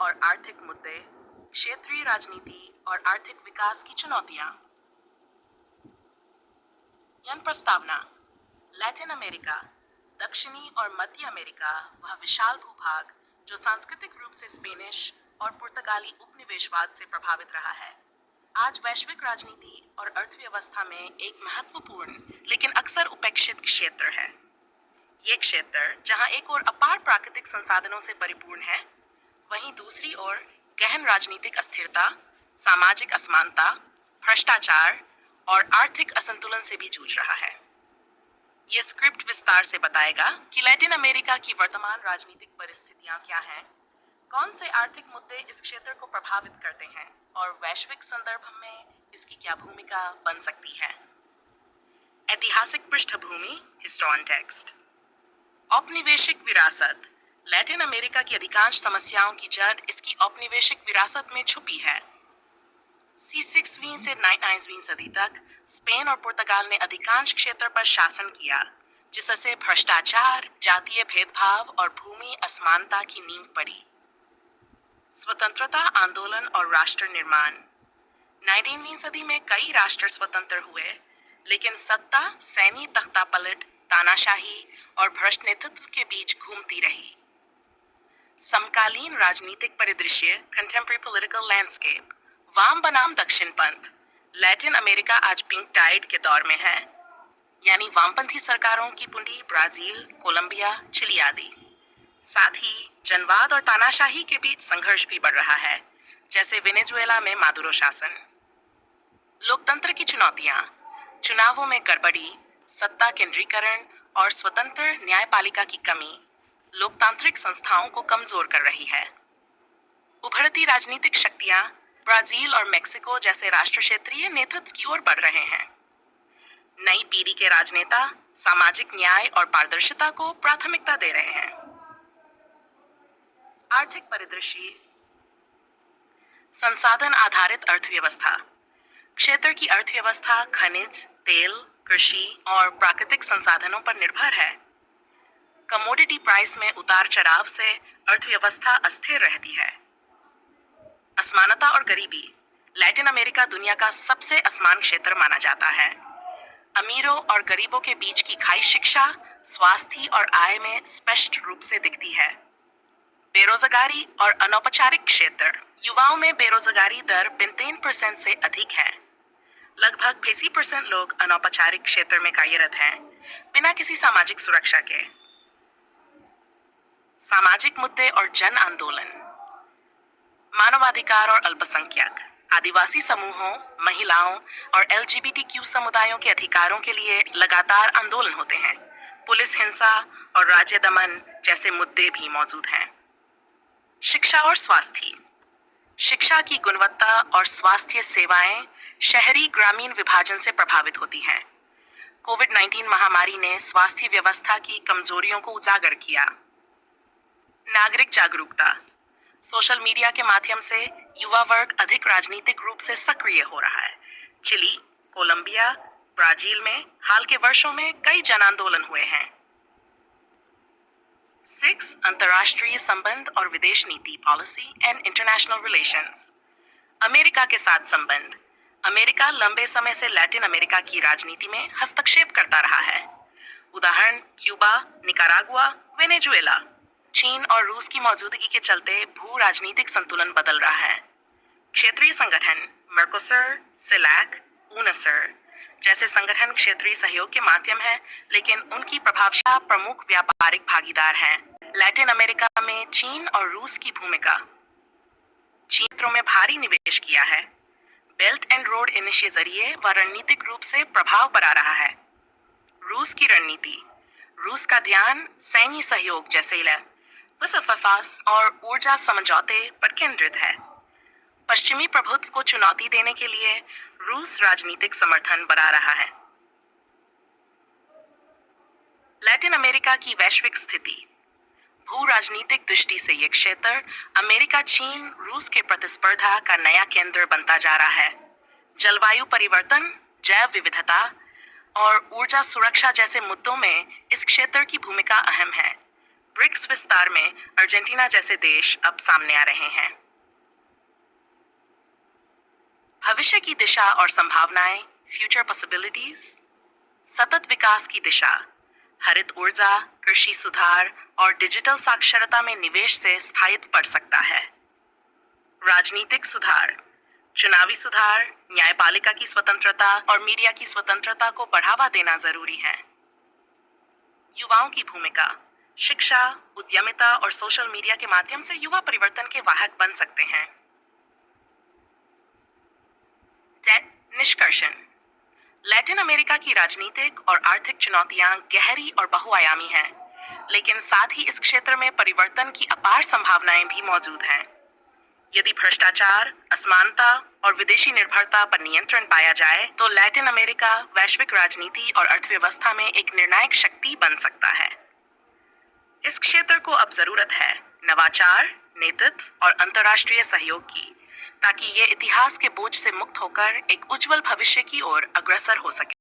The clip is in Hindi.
और आर्थिक मुद्दे, क्षेत्रीय राजनीति और आर्थिक विकास की चुनौतियां। प्रस्तावना। लैटिन अमेरिका, दक्षिणी और मध्य अमेरिका वह विशाल भूभाग जो सांस्कृतिक रूप से स्पेनिश और पुर्तगाली उपनिवेशवाद से प्रभावित रहा है, आज वैश्विक राजनीति और अर्थव्यवस्था में एक महत्वपूर्ण लेकिन अक्सर उपेक्षित क्षेत्र है। ये क्षेत्र जहां एक ओर अपार प्राकृतिक संसाधनों से परिपूर्ण है, वहीं दूसरी ओर गहन राजनीतिक अस्थिरता, सामाजिक असमानता, भ्रष्टाचार और आर्थिक असंतुलन से भी जूझ रहा है। ये स्क्रिप्ट विस्तार से बताएगा कि लैटिन अमेरिका की वर्तमान राजनीतिक परिस्थितियां क्या हैं, कौन से आर्थिक मुद्दे इस क्षेत्र को प्रभावित करते हैं और वैश्विक संदर्भ में इसकी क्या भूमिका बन सकती है। ऐतिहासिक पृष्ठभूमि, हिस्टोरिकल टेक्स्ट। औपनिवेशिक विरासत। लैटिन अमेरिका की अधिकांश समस्याओं की जड़ इसकी औपनिवेशिक विरासत में छुपी है। C6वीं से 9वीं सदी तक स्पेन और पुर्तगाल ने अधिकांश क्षेत्र पर शासन किया, जिससे भ्रष्टाचार, जातीय भेदभाव और भूमि असमानता की नींव पड़ी। स्वतंत्रता आंदोलन और राष्ट्र निर्माण। 19वीं सदी में कई राष्ट्र स्वतंत्र हुए, लेकिन सत्ता सैन्य तख्तापलट, तानाशाही और भ्रष्ट नेतृत्व के बीच घूमती रही। समकालीन राजनीतिक परिदृश्य, कंटेम्पररी पॉलिटिकल लैंडस्केप। वाम बनाम दक्षिण पंथ। लैटिन अमेरिका आज पिंक टाइड के दौर में है, यानी वामपंथी सरकारों की पुंडी ब्राजील, कोलंबिया, चिली आदि। साथ ही जनवाद और तानाशाही के बीच संघर्ष भी बढ़ रहा है, जैसे वेनेजुएला में मादुरो शासन। लोकतंत्र की चुनौतियां। चुनावों में गड़बड़ी, सत्ता केंद्रीकरण और स्वतंत्र न्यायपालिका की कमी लोकतांत्रिक संस्थाओं को कमजोर कर रही है। उभरती राजनीतिक शक्तियां ब्राजील और मेक्सिको जैसे राष्ट्र क्षेत्रीय नेतृत्व की ओर बढ़ रहे हैं। नई पीढ़ी के राजनेता सामाजिक न्याय और पारदर्शिता को प्राथमिकता दे रहे हैं। आर्थिक परिदृश्य। संसाधन आधारित अर्थव्यवस्था। क्षेत्र की अर्थव्यवस्था खनिज, तेल, कृषि और प्राकृतिक संसाधनों पर निर्भर है। कमोडिटी प्राइस में उतार चढ़ाव से अर्थव्यवस्था अस्थिर रहती है। असमानता और गरीबी। लैटिन अमेरिका दुनिया का सबसे असमान क्षेत्र माना जाता है। अमीरों और गरीबों के बीच की खाई शिक्षा, स्वास्थ्य और आय में स्पष्ट रूप से दिखती है। बेरोजगारी और अनौपचारिक क्षेत्र। युवाओं में बेरोजगारी दर 35% से अधिक है। लगभग 80% लोग अनौपचारिक क्षेत्र में कार्यरत हैं, बिना किसी सामाजिक सुरक्षा के। सामाजिक मुद्दे और जन आंदोलन। मानवाधिकार और अल्पसंख्यक। आदिवासी समूहों, महिलाओं और LGBTQ समुदायों के अधिकारों के लिए लगातार आंदोलन होते हैं। पुलिस हिंसा और राज्य दमन जैसे मुद्दे भी मौजूद हैं। शिक्षा और स्वास्थ्य। शिक्षा की गुणवत्ता और स्वास्थ्य सेवाएं शहरी ग्रामीण विभाजन से प्रभावित होती हैं। कोविड-19 महामारी ने स्वास्थ्य व्यवस्था की कमजोरियों को उजागर किया। नागरिक जागरूकता। सोशल मीडिया के माध्यम से युवा वर्ग अधिक राजनीतिक रूप से सक्रिय हो रहा है। चिली, कोलंबिया, ब्राजील में हाल के वर्षों में कई जन आंदोलन हुए हैं। 6 अंतर्राष्ट्रीय संबंध और विदेश नीति, policy and international relations. America के साथ संबंध। अमेरिका लंबे समय से लैटिन अमेरिका की राजनीति में हस्तक्षेप करता रहा है। उदाहरण क्यूबा, निकारागुआ, वेनेजुएला। चीन और रूस की मौजूदगी के चलते भू राजनीतिक संतुलन बदल रहा है। क्षेत्रीय संगठन मर्कोसर, सिलैक, ऊनसर जैसे संगठन क्षेत्रीय सहयोग के माध्यम है, लेकिन उनकी प्रभावशाली प्रमुख व्यापारिक भागीदार हैं। लैटिन अमेरिका में चीन और रूस की भूमिका। क्षेत्रों में भारी निवेश किया है। बेल्ट एंड रोड इनिशिएटिव जरिए वह रणनीतिक रूप से प्रभाव पर आ रहा है। रूस की रणनीति। रूस का ध्यान सैन्य सहयोग जैसे बसफास और ऊर्जा समझौते पर केंद्रित है। पश्चिमी प्रभुत्व को चुनौती देने के लिए रूस राजनीतिक समर्थन बढ़ा रहा है। लैटिन अमेरिका की वैश्विक स्थिति। भू राजनीतिक दृष्टि से यह क्षेत्र अमेरिका, चीन, रूस के प्रतिस्पर्धा का नया केंद्र बनता जा रहा है। जलवायु परिवर्तन, जैव विविधता और ऊर्जा सुरक्षा जैसे मुद्दों में इस क्षेत्र की भूमिका अहम है। ब्रिक्स विस्तार में अर्जेंटीना जैसे देश अब सामने आ रहे हैं। भविष्य की दिशा और संभावनाएं, फ्यूचर पॉसिबिलिटीज। सतत विकास की दिशा, हरित ऊर्जा, कृषि सुधार और डिजिटल साक्षरता में निवेश से स्थायित्व बढ़ सकता है। राजनीतिक सुधार, चुनावी सुधार, न्यायपालिका की स्वतंत्रता और मीडिया की स्वतंत्रता को बढ़ावा देना जरूरी है। युवाओं की भूमिका, शिक्षा, उद्यमिता और सोशल मीडिया के माध्यम से युवा परिवर्तन के वाहक बन सकते हैं। निष्कर्षण, लैटिन अमेरिका की राजनीतिक और आर्थिक चुनौतियां गहरी और बहुआयामी हैं, लेकिन साथ ही इस क्षेत्र में परिवर्तन की अपार संभावनाएं भी मौजूद हैं। यदि भ्रष्टाचार, असमानता और विदेशी निर्भरता पर नियंत्रण पाया जाए, तो लैटिन अमेरिका वैश्विक राजनीति और अर्थव्यवस्था में एक निर्णायक शक्ति बन सकता है। इस क्षेत्र को अब जरूरत है नवाचार, नेतृत्व और अंतर्राष्ट्रीय सहयोग की, ताकि ये इतिहास के बोझ से मुक्त होकर एक उज्जवल भविष्य की ओर अग्रसर हो सके।